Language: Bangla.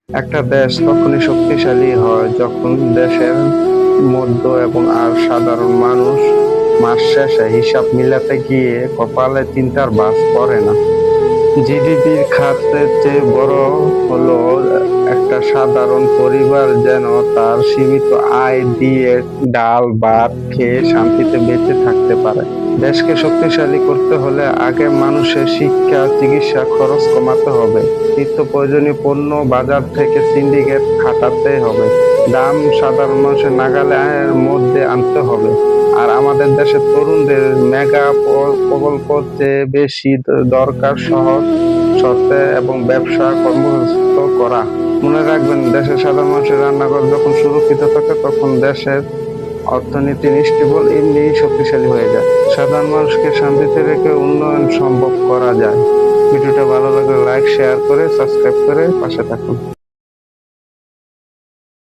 একটা দেশ তখনই শক্তিশালী হয় যখন দেশের মধ্য এবং আর সাধারণ মানুষ মাস শেষে হিসাব মিলাতে গিয়ে কপালে চিন্তার ভাঁজ পড়ে না। জিডিপির খাতের চেয়ে বড় হলো একটা সাধারণ পরিবার যেন তার সীমিত আয় দিয়ে ডাল ভাত খেয়ে শান্তিতে বেঁচে থাকতে পারে। দেশকে শক্তিশালী করতে হলে আগে মানুষের শিক্ষা চিকিৎসা খরচ কমাতে হবে, নিত্য প্রয়োজনীয় পণ্য বাজার থেকে সিন্ডিকেট খাটাতে হবে, দাম সাধারণ মানুষের নাগালের মধ্যে আনতে হবে। আর আমাদের দেশের তরুণদের মেগা প্রকল্প চেয়ে বেশি দরকার সহজ শর্তে এবং ব্যবসা কর্মসংস্থান করা। মনে রাখবেন, দেশের সাধারণ মানুষের রান্নাঘর যখন সুরক্ষিত থাকে তখন দেশের অর্থনীতি স্টেবল এমনিই শক্তিশালী হয়ে যায়। সাধারণ মানুষকে শান্তিতে রেখে উন্নয়ন সম্ভব করা যায়। ভিডিওটা ভালো লাগলে লাইক শেয়ার করে সাবস্ক্রাইব করে পাশে থাকুন।